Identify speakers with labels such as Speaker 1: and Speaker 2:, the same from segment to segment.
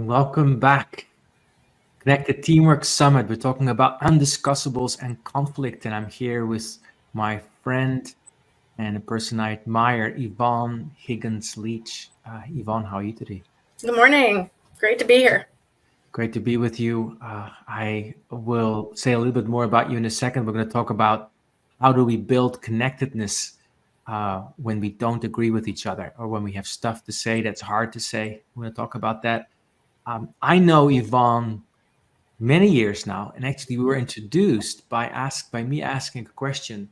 Speaker 1: and welcome back. Connected Teamwork Summit. We're talking about undiscussables and conflict, and I'm here with my friend and a person I admire, Yvonne Higgins Leach. Yvonne, how are you today?
Speaker 2: Good morning. Great to be here.
Speaker 1: Great to be with you. I will say a little bit more about you in a second. We're going to talk about how do we build connectedness when we don't agree with each other or when we have stuff to say that's hard to say. We're going to talk about that. I know Yvonne many years now, and actually we were introduced by me asking a question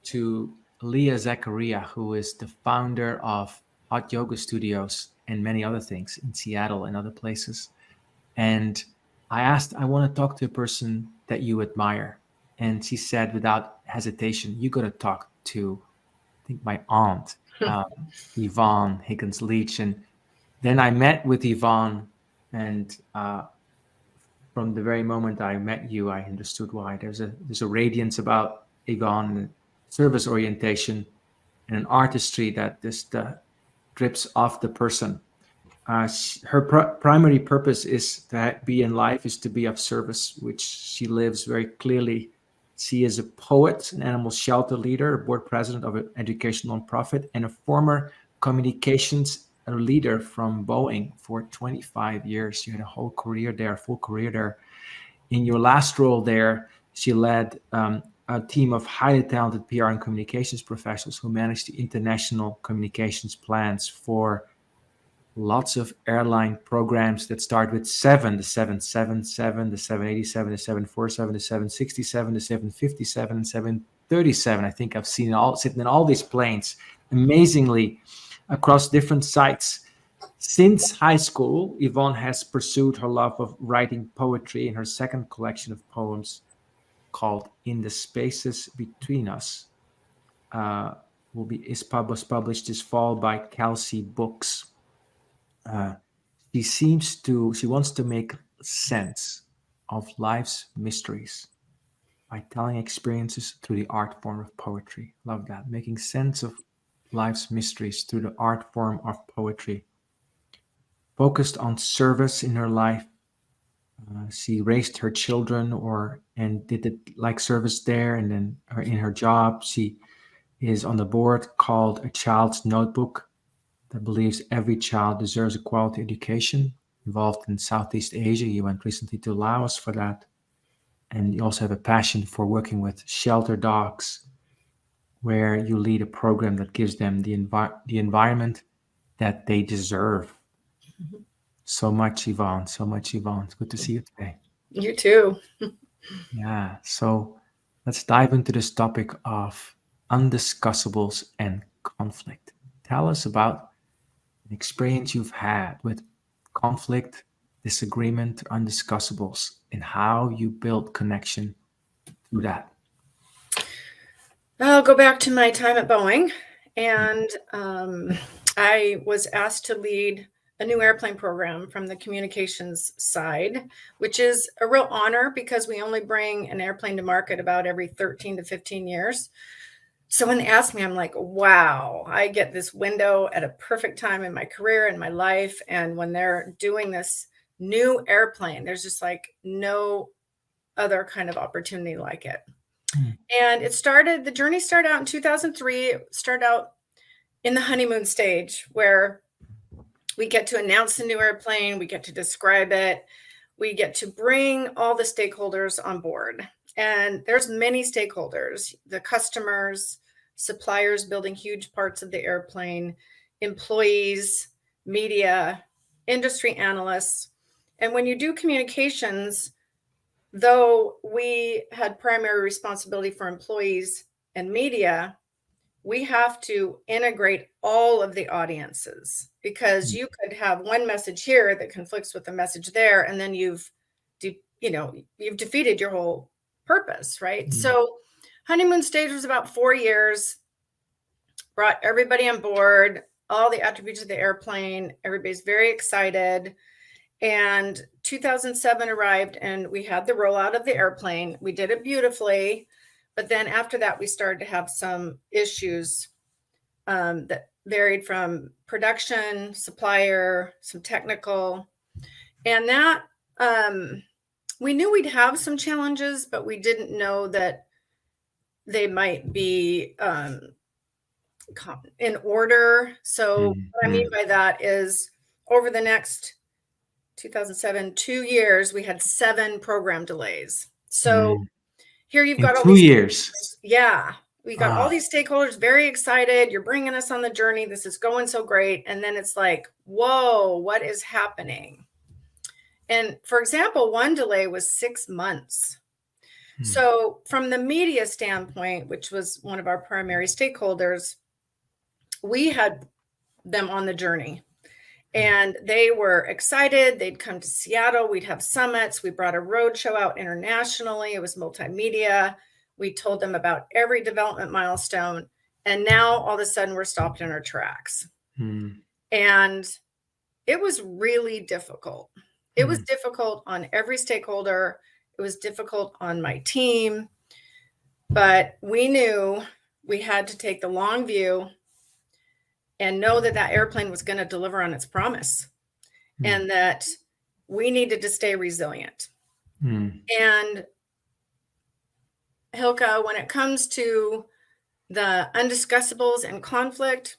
Speaker 1: to Leah Zachariah, who is the founder of Hot Yoga Studios and many other things in Seattle and other places. And I asked, I want to talk to a person that you admire. And she said without hesitation, you got to talk to, I think, my aunt, Yvonne Higgins Leach. And then I met with Yvonne, and from the very moment I met you, I understood why. There's a radiance about Yvonne, service orientation, and an artistry that just drips off the person. Her primary purpose is to be in life, is to be of service, which she lives very clearly. She is a poet, an animal shelter leader, a board president of an educational nonprofit, and a former communications leader from Boeing for 25 years. You had a whole career there, full career there. In your last role there, she led a team of highly talented PR and communications professionals who managed the international communications plans for lots of airline programs that start with 7, the 777, the 787, the 747, the 767, the 757, and 737. I think I've seen sitting in all these planes, amazingly, across different sites. Since high school, Yvonne has pursued her love of writing poetry, and her second collection of poems, called In the Spaces Between Us, was published this fall by Kelsey Books. She wants to make sense of life's mysteries by telling experiences through the art form of poetry. Love that. Making sense of life's mysteries through the art form of poetry. Focused on service in her life. She raised her children and did it like service there, and then in her job, she is on the board called A Child's Notebook, that believes every child deserves a quality education, involved in Southeast Asia. You went recently to Laos for that. And you also have a passion for working with shelter dogs, where you lead a program that gives them the environment that they deserve. Mm-hmm. So much, Yvonne. It's good to see you today.
Speaker 2: You too.
Speaker 1: Yeah. So let's dive into this topic of undiscussables and conflict. Tell us about an experience you've had with conflict, disagreement, undiscussables, and how you build connection through that.
Speaker 2: I'll go back to my time at Boeing, and I was asked to lead a new airplane program from the communications side, which is a real honor because we only bring an airplane to market about every 13 to 15 years. So when they asked me, I'm like, wow, I get this window at a perfect time in my career and my life. And when they're doing this new airplane, there's just like no other kind of opportunity like it. And the journey started out in 2003. It started out in the honeymoon stage, where we get to announce the new airplane, we get to describe it, we get to bring all the stakeholders on board. And there's many stakeholders, the customers, suppliers building huge parts of the airplane, employees, media, industry analysts. And when you do communications, though we had primary responsibility for employees and media, we have to integrate all of the audiences, because you could have one message here that conflicts with the message there, and then you've defeated your whole purpose, right? Mm-hmm. So honeymoon stage was about 4 years, brought everybody on board, all the attributes of the airplane, everybody's very excited. And 2007 arrived, and we had the rollout of the airplane. We did it beautifully. But then after that, we started to have some issues that varied from production, supplier, some technical. And that, we knew we'd have some challenges, but we didn't know that they might be in order. So what I mean by that is over the next 2007, 2 years, we had 7 program delays. So here you've got all
Speaker 1: 2
Speaker 2: these,
Speaker 1: years.
Speaker 2: yeah, we got all these stakeholders very excited. You're bringing us on the journey. This is going so great. And then it's like, whoa, what is happening? And for example, one delay was 6 months. So from the media standpoint, which was one of our primary stakeholders, we had them on the journey and they were excited. They'd come to Seattle. We'd have summits. We brought a road show out internationally. It was multimedia. We told them about every development milestone. And now all of a sudden we're stopped in our tracks. And it was really difficult. It was difficult on every stakeholder. It was difficult on my team, but we knew we had to take the long view and know that that airplane was going to deliver on its promise and that we needed to stay resilient. And Hilka, when it comes to the undiscussables and conflict,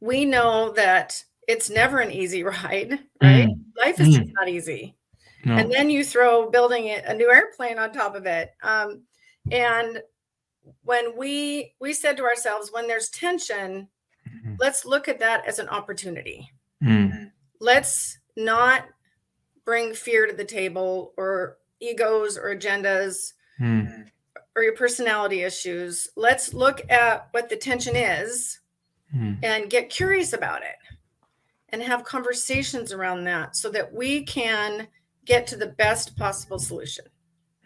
Speaker 2: we know that it's never an easy ride, right? Life is just not easy. No. And then you throw building a new airplane on top of it. And when we said to ourselves, when there's tension, let's look at that as an opportunity. Let's not bring fear to the table or egos or agendas or your personality issues. Let's look at what the tension is and get curious about it and have conversations around that so that we can get to the best possible solution.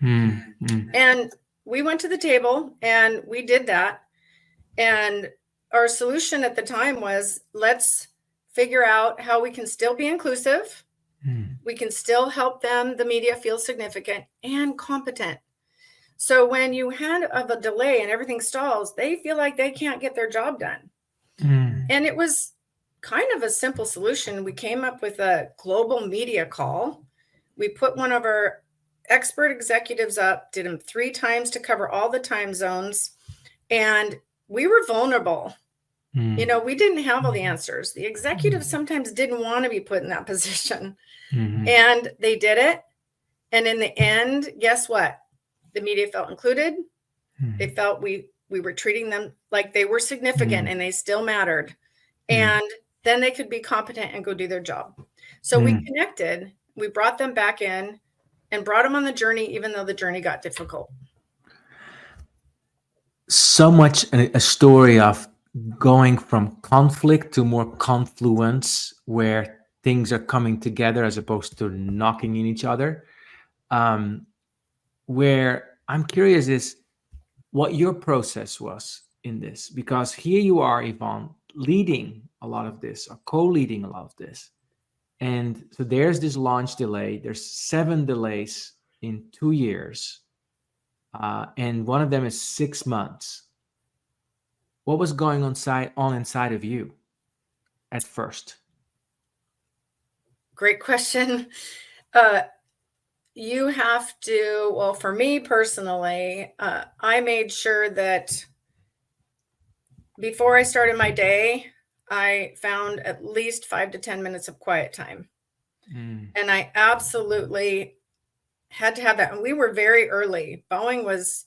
Speaker 2: And we went to the table and we did that. And our solution at the time was, let's figure out how we can still be inclusive. We can still help them, the media, feel significant and competent. So when you have a delay and everything stalls, they feel like they can't get their job done. And it was kind of a simple solution. We came up with a global media call. We put one of our expert executives up, did them 3 times to cover all the time zones. And we were vulnerable. You know, we didn't have all the answers. The executives sometimes didn't want to be put in that position. And they did it. And in the end, guess what? The media felt included. They felt we were treating them like they were significant and they still mattered. And then they could be competent and go do their job. So we connected, we brought them back in and brought them on the journey, even though the journey got difficult.
Speaker 1: So much a story of going from conflict to more confluence, where things are coming together as opposed to knocking in each other. Where I'm curious is what your process was in this, because here you are, Yvonne, leading a lot of this, or co-leading a lot of this. And so there's this launch delay. There's 7 delays in 2 years. And one of them is 6 months. What was going on inside of you at first?
Speaker 2: Great question. You have to, well, for me personally, I made sure that before I started my day, I found at least 5 to 10 minutes of quiet time. And I absolutely had to have that. And we were very early. Boeing was,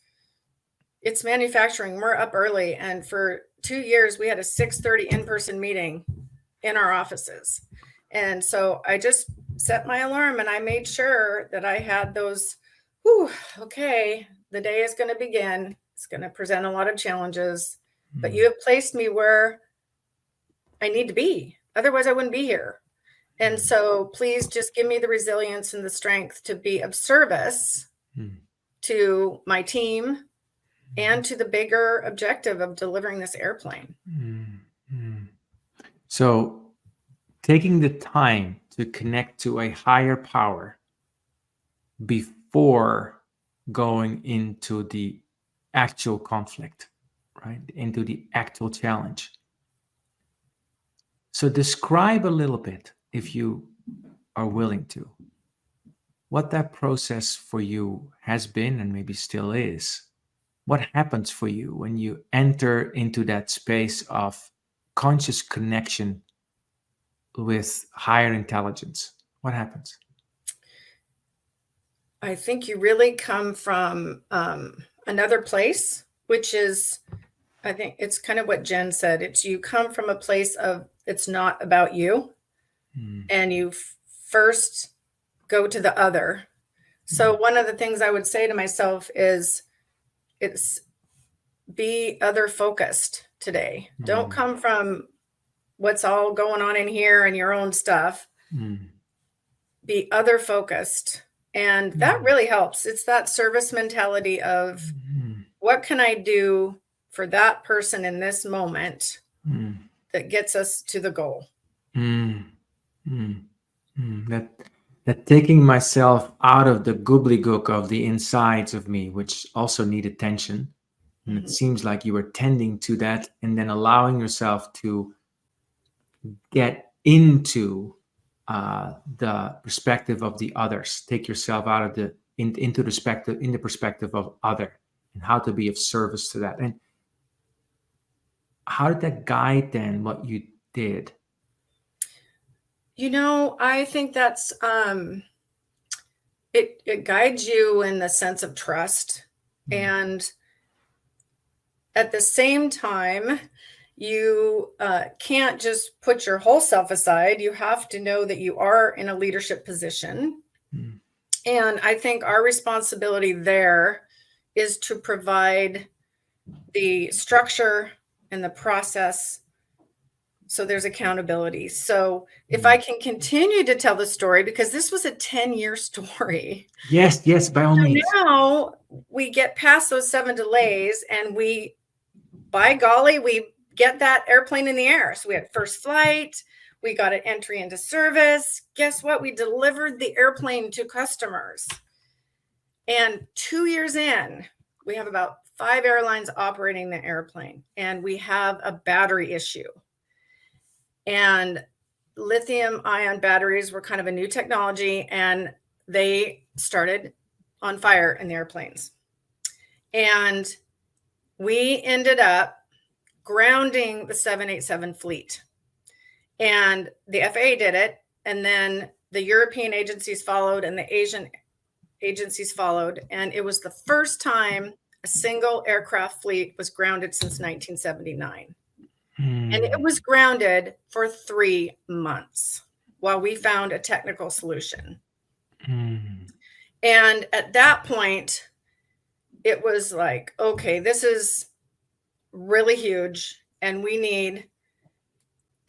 Speaker 2: it's manufacturing. We're up early. And for 2 years, we had a 6:30 in-person meeting in our offices. And so I just set my alarm and I made sure that I had those, okay, the day is going to begin. It's going to present a lot of challenges, but you have placed me where I need to be. Otherwise, I wouldn't be here. And so please just give me the resilience and the strength to be of service to my team and to the bigger objective of delivering this airplane.
Speaker 1: So taking the time to connect to a higher power before going into the actual conflict, right? Into the actual challenge. So describe a little bit, if you are willing to. What that process for you has been and maybe still is. What happens for you when you enter into that space of conscious connection with higher intelligence? What happens?
Speaker 2: I think you really come from another place, which is, I think it's kind of what Jen said. It's you come from a place of it's not about you, and you first go to the other. So one of the things I would say to myself is it's be other focused today. Don't come from what's all going on in here and your own stuff. Be other focused. And that really helps. It's that service mentality of what can I do for that person in this moment that gets us to the goal.
Speaker 1: That taking myself out of the gobbledygook of the insides of me, which also need attention. And it seems like you were tending to that and then allowing yourself to get into the perspective of the others. Take yourself out of the into the perspective of other, and how to be of service to that. And how did that guide then what you did?
Speaker 2: I think that's it guides you in the sense of trust. And at the same time, you can't just put your whole self aside. You have to know that you are in a leadership position. And I think our responsibility there is to provide the structure and the process so there's accountability. So if I can continue to tell the story, because this was a 10-year story.
Speaker 1: Yes, by all means.
Speaker 2: Now we get past those 7 delays and by golly, we get that airplane in the air. So we had first flight, we got an entry into service. Guess what? We delivered the airplane to customers. And 2 years in, we have about 5 airlines operating the airplane, and we have a battery issue. And lithium ion batteries were kind of a new technology, and they started on fire in the airplanes. And we ended up grounding the 787 fleet. And the FAA did it, and then the European agencies followed, and the Asian agencies followed. And it was the first time a single aircraft fleet was grounded since 1979. And it was grounded for 3 months while we found a technical solution. And at that point, it was like, okay, this is really huge, and we need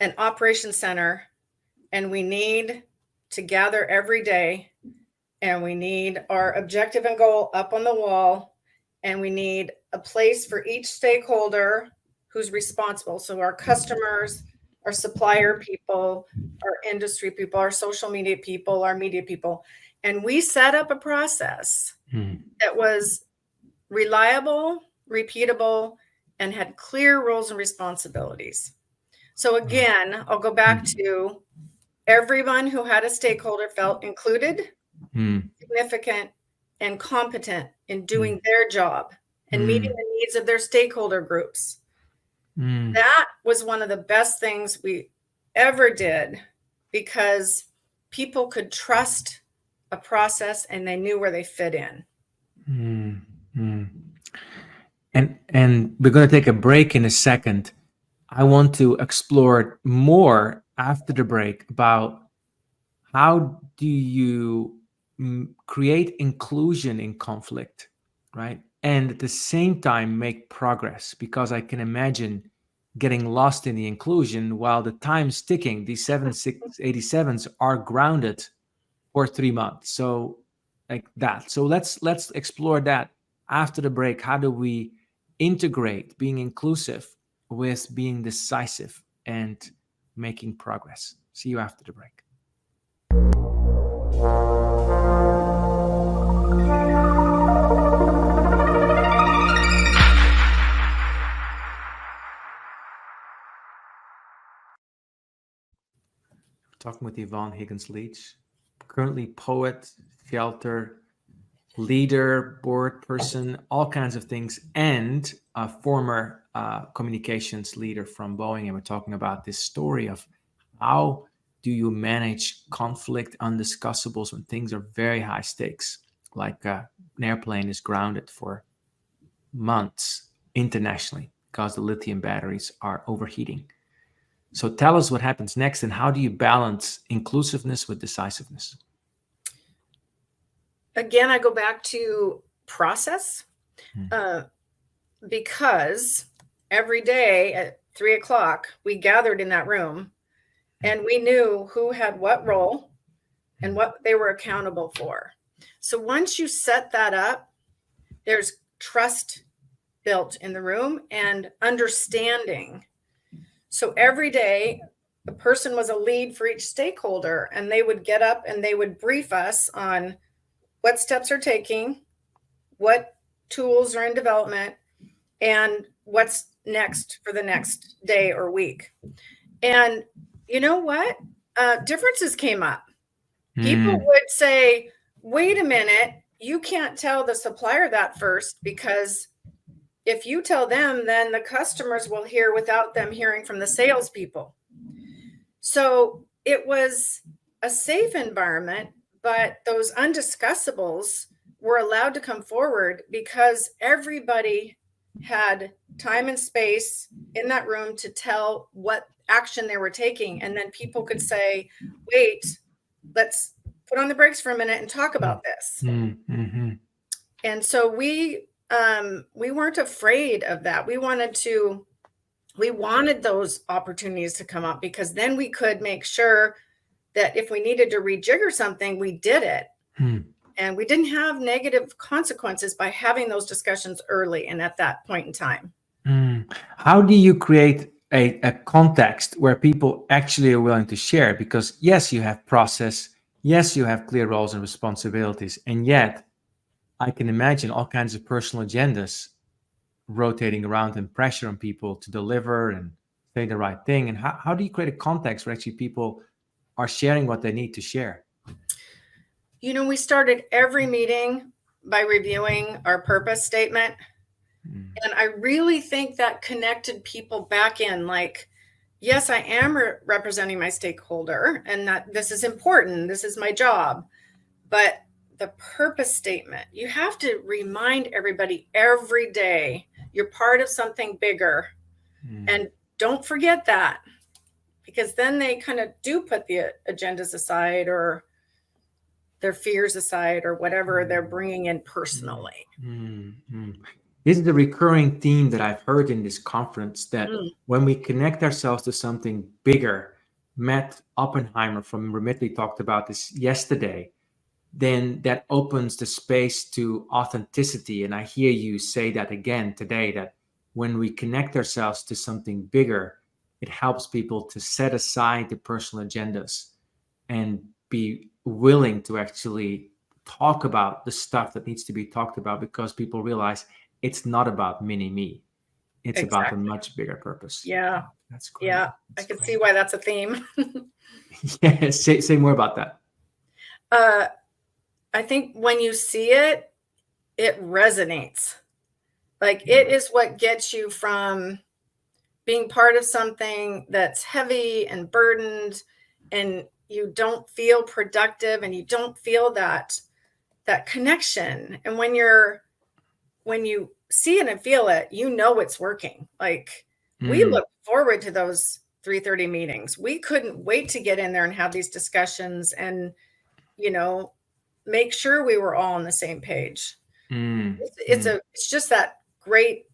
Speaker 2: an operations center, and we need to gather every day, and we need our objective and goal up on the wall, and we need a place for each stakeholder who's responsible. So our customers, our supplier people, our industry people, our social media people, our media people. And we set up a process that was reliable, repeatable, and had clear roles and responsibilities. So again, I'll go back to everyone who had a stakeholder felt included, significant, and competent in doing their job and meeting the needs of their stakeholder groups. That was one of the best things we ever did, because people could trust a process and they knew where they fit in.
Speaker 1: And we're going to take a break in a second. I want to explore more after the break about how do you create inclusion in conflict, right? And at the same time make progress, because I can imagine getting lost in the inclusion while the time's ticking. These 787s are grounded for 3 months. So like that. So let's explore that after the break. How do we integrate being inclusive with being decisive and making progress? See you after the break. Talking with Yvonne Higgins Leach, currently poet, shelter, leader, board person, all kinds of things, and a former communications leader from Boeing. And we're talking about this story of how do you manage conflict, undiscussables when things are very high stakes, like an airplane is grounded for months internationally because the lithium batteries are overheating. So tell us what happens next, and how do you balance inclusiveness with decisiveness?
Speaker 2: Again, I go back to process, because every day at 3 o'clock, we gathered in that room and we knew who had what role and what they were accountable for. So once you set that up, there's trust built in the room and understanding. So every day, a person was a lead for each stakeholder, and they would get up and they would brief us on what steps are taking, what tools are in development, and what's next for the next day or week. And you know what? Differences came up. People would say, wait a minute, you can't tell the supplier that first, because if you tell them, then the customers will hear without them hearing from the salespeople. So it was a safe environment, but those undiscussables were allowed to come forward because everybody had time and space in that room to tell what action they were taking. And then people could say, wait, let's put on the brakes for a minute and talk about this.
Speaker 1: Mm-hmm.
Speaker 2: And so we weren't afraid of that. We wanted those opportunities to come up, because then we could make sure that if we needed to rejigger something, we did it. And we didn't have negative consequences by having those discussions early and at that point in time.
Speaker 1: How do you create a context where people actually are willing to share? Because yes, you have process, yes, you have clear roles and responsibilities, and yet I can imagine all kinds of personal agendas rotating around and pressure on people to deliver and say the right thing. And how do you create a context where actually people are sharing what they need to share?
Speaker 2: You know, we started every meeting by reviewing our purpose statement. And I really think that connected people back in, like, yes, I am representing my stakeholder and that this is important. This is my job. But the purpose statement, you have to remind everybody every day you're part of something bigger. And don't forget that, because then they kind of do put the agendas aside or their fears aside or whatever they're bringing in personally.
Speaker 1: This is the recurring theme that I've heard in this conference, that when we connect ourselves to something bigger, Matt Oppenheimer from Remitly talked about this yesterday, then that opens the space to authenticity. And I hear you say that again today, that when we connect ourselves to something bigger, it helps people to set aside the personal agendas and be willing to actually talk about the stuff that needs to be talked about, because people realize it's not about mini me. It's about a much bigger purpose.
Speaker 2: Yeah.
Speaker 1: That's great.
Speaker 2: Yeah. I can see why that's a theme.
Speaker 1: Yeah. Say more about that.
Speaker 2: I think when you see it, it resonates. Like, it is what gets you from being part of something that's heavy and burdened, and you don't feel productive and you don't feel that connection. And when you see it and feel it, you know it's working. Like, we look forward to those 3:30 meetings. We couldn't wait to get in there and have these discussions and, make sure we were all on the same page. It's just that great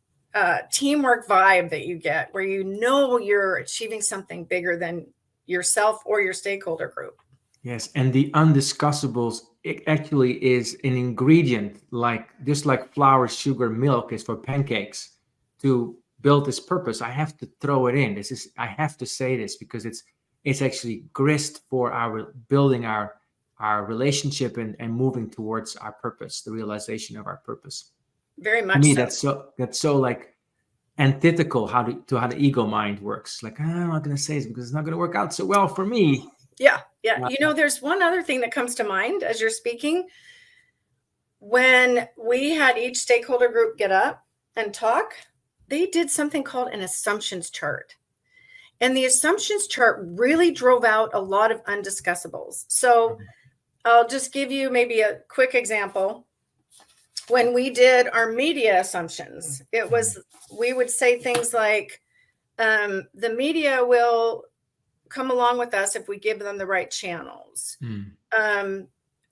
Speaker 2: teamwork vibe that you get, where you're achieving something bigger than yourself or your stakeholder group.
Speaker 1: Yes, and the undiscussables, it actually is an ingredient, just like flour, sugar, milk is for pancakes. To build this purpose, I have to throw it in. I have to say this, because it's actually grist for our building our relationship and moving towards our purpose, the realization of our purpose.
Speaker 2: Very much.
Speaker 1: To me,
Speaker 2: so.
Speaker 1: that's so like antithetical to how the ego mind works. Like, I'm not going to say this because it's not going to work out so well for me.
Speaker 2: Yeah. Yeah. There's one other thing that comes to mind as you're speaking. When we had each stakeholder group get up and talk, they did something called an assumptions chart. And the assumptions chart really drove out a lot of undiscussables. So I'll just give you maybe a quick example. When we did our media assumptions, we would say things like, the media will come along with us if we give them the right channels.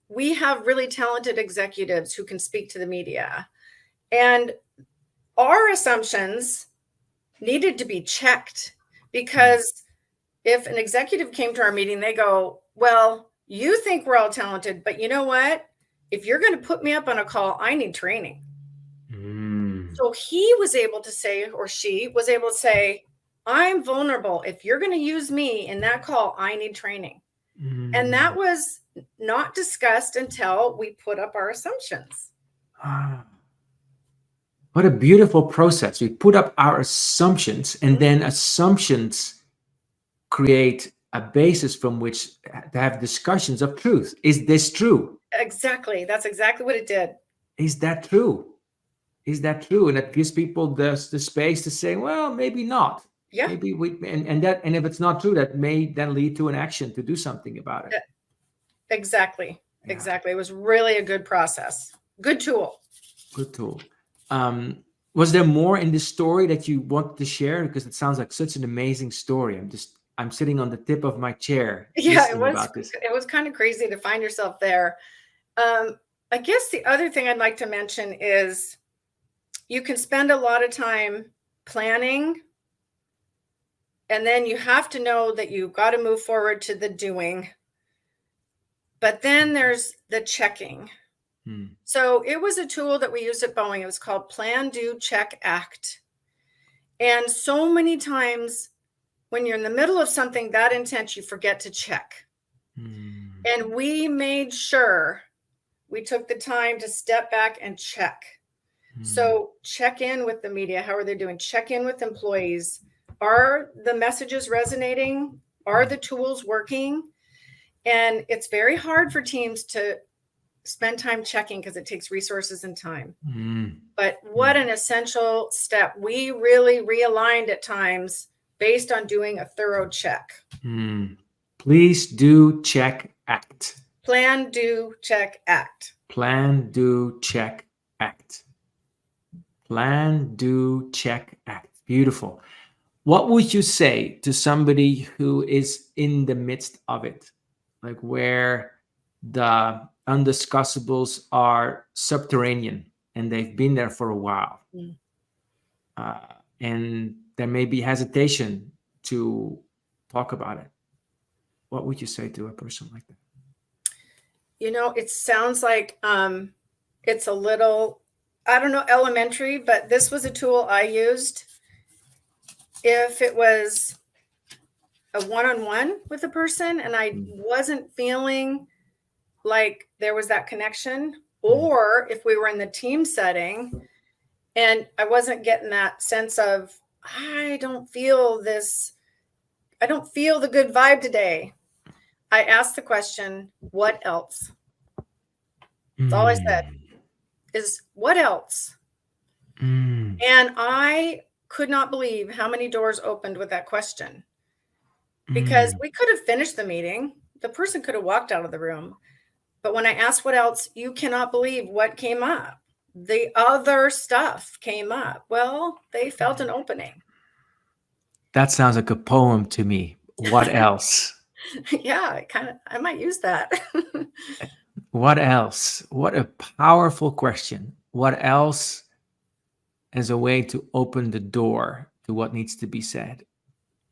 Speaker 2: We have really talented executives who can speak to the media. And our assumptions needed to be checked, because if an executive came to our meeting, they go, well, you think we're all talented, but you know what? If you're going to put me up on a call, I need training. So he was able to say, or she was able to say, I'm vulnerable. If you're going to use me in that call, I need training. And that was not discussed until we put up our assumptions.
Speaker 1: What a beautiful process. We put up our assumptions, and then assumptions create a basis from which to have discussions of truth. Is this true?
Speaker 2: Exactly. That's exactly what it did.
Speaker 1: Is that true? Is that true? And that gives people the space to say, well, maybe not.
Speaker 2: Yeah.
Speaker 1: Maybe and if it's not true, that may then lead to an action to do something about it.
Speaker 2: Exactly. Yeah. Exactly. It was really a good process. Good tool.
Speaker 1: Good tool. Was there more in this story that you want to share? Because it sounds like such an amazing story. I'm sitting on the tip of my chair.
Speaker 2: Yeah, it was kind of crazy to find yourself there. I guess the other thing I'd like to mention is you can spend a lot of time planning, and then you have to know that you've got to move forward to the doing. But then there's the checking. So it was a tool that we used at Boeing. It was called Plan, Do, Check, Act. And so many times when you're in the middle of something that intense, you forget to check. And we made sure we took the time to step back and check. So check in with the media. How are they doing? Check in with employees. Are the messages resonating? Are the tools working? And it's very hard for teams to spend time checking because it takes resources and time. But what an essential step. We really realigned at times based on doing a thorough check.
Speaker 1: Please do check, act.
Speaker 2: Plan, do, check, act.
Speaker 1: Plan, do, check, act. Plan, do, check, act. Beautiful. What would you say to somebody who is in the midst of it? Like where the undiscussables are subterranean and they've been there for a while. And there may be hesitation to talk about it. What would you say to a person like that?
Speaker 2: It sounds like it's a little, I don't know, elementary, but this was a tool I used. If it was a one-on-one with a person and I wasn't feeling like there was that connection, or if we were in the team setting and I wasn't getting that sense of, I don't feel the good vibe today, I asked the question, what else? That's all I said is, what else? And I could not believe how many doors opened with that question, because we could have finished the meeting. The person could have walked out of the room. But when I asked what else, you cannot believe what came up. The other stuff came up. Well, they felt an opening.
Speaker 1: That sounds like a poem to me. What else?
Speaker 2: Yeah, I might use that.
Speaker 1: What else? What a powerful question. What else as a way to open the door to what needs to be said?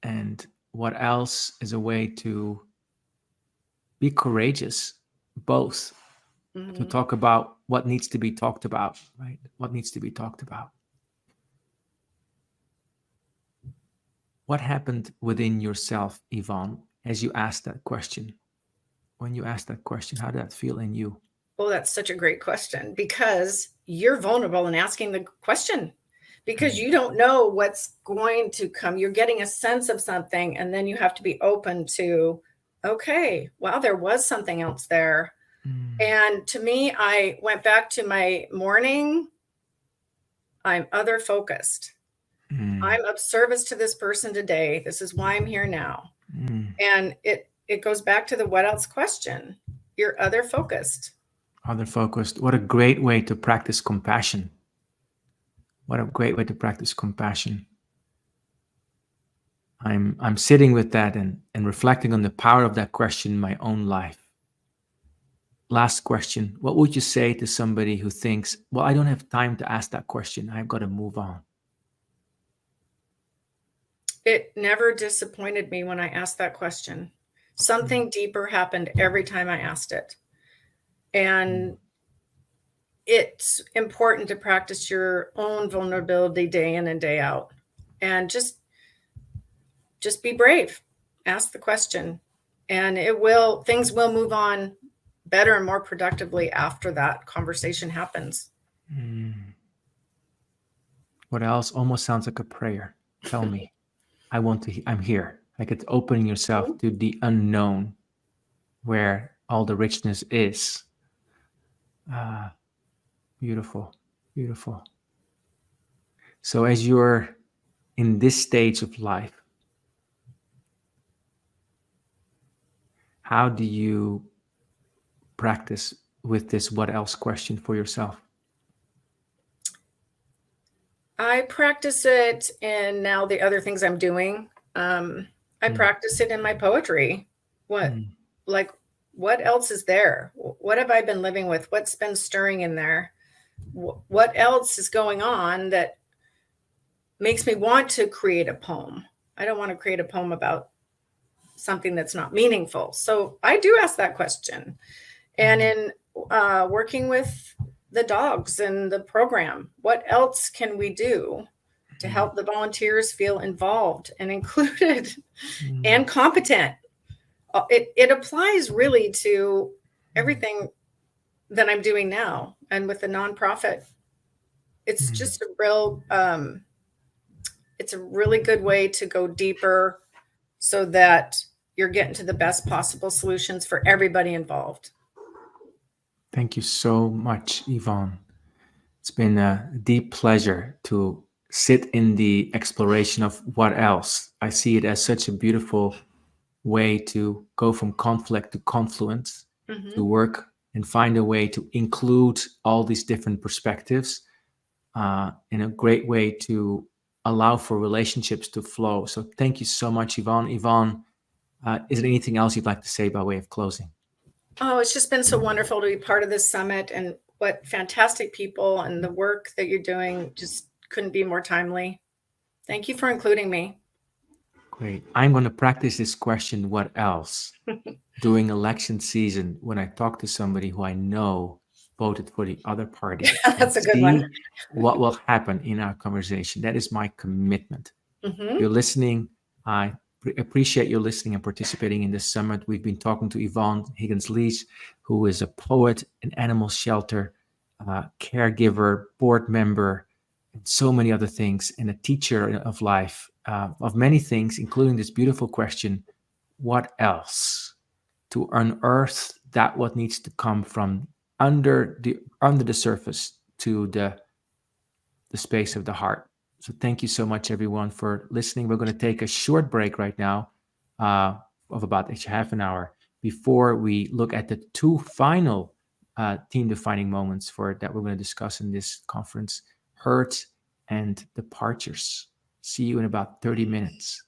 Speaker 1: And what else is a way to be courageous, both to talk about what needs to be talked about, right? What needs to be talked about. What happened within yourself, Yvonne, as you asked that question? When you asked that question, how did that feel in you?
Speaker 2: Well, that's such a great question, because you're vulnerable in asking the question, because you don't know what's going to come. You're getting a sense of something, and then you have to be open to okay, wow, there was something else there. And to me, I went back to my morning. I'm other focused. I'm of service to this person today. This is why I'm here now. And it goes back to the what else question. You're other focused.
Speaker 1: Other focused. What a great way to practice compassion. What a great way to practice compassion. I'm sitting with that and reflecting on the power of that question in my own life. Last question. What would you say to somebody who thinks, well, I don't have time to ask that question. I've got to move on.
Speaker 2: It never disappointed me when I asked that question. Something deeper happened every time I asked it. And it's important to practice your own vulnerability day in and day out. And just be brave. Ask the question. And things will move on better and more productively after that conversation happens.
Speaker 1: What else? Almost sounds like a prayer. Tell me. I'm here. Like it's opening yourself to the unknown where all the richness is. Beautiful, beautiful. So as you're in this stage of life, how do you practice with this what else question for yourself?
Speaker 2: I practice it in now the other things I'm doing. I practice it in my poetry. What else is there? What have I been living with? What's been stirring in there? What else is going on that makes me want to create a poem? I don't want to create a poem about something that's not meaningful. So I do ask that question. And in working with the dogs and the program, what else can we do to help the volunteers feel involved and included and competent? It applies really to everything that I'm doing now. And with the nonprofit, it's just it's a really good way to go deeper so that you're getting to the best possible solutions for everybody involved.
Speaker 1: Thank you so much, Yvonne. It's been a deep pleasure to sit in the exploration of what else. I see it as such a beautiful way to go from conflict to confluence, to work and find a way to include all these different perspectives in a great way to allow for relationships to flow. So thank you so much, Yvonne. Yvonne, is there anything else you'd like to say by way of closing?
Speaker 2: Oh, it's just been so wonderful to be part of this summit, and what fantastic people, and the work that you're doing just couldn't be more timely. Thank you for including me.
Speaker 1: Great. I'm going to practice this question, what else, during election season when I talk to somebody who I know voted for the other party.
Speaker 2: That's a good one.
Speaker 1: What will happen in our conversation. That is my commitment. You're listening. I appreciate you listening and participating in this summit. We've been talking to Yvonne Higgins Leach, who is a poet, an animal shelter caregiver, board member, and so many other things, and a teacher of life, of many things, including this beautiful question, what else? To unearth that what needs to come from under the surface to the space of the heart. So thank you so much, everyone, for listening. We're going to take a short break right now of about half an hour before we look at the two final team-defining moments that we're going to discuss in this conference, hurt and departures. See you in about 30 minutes.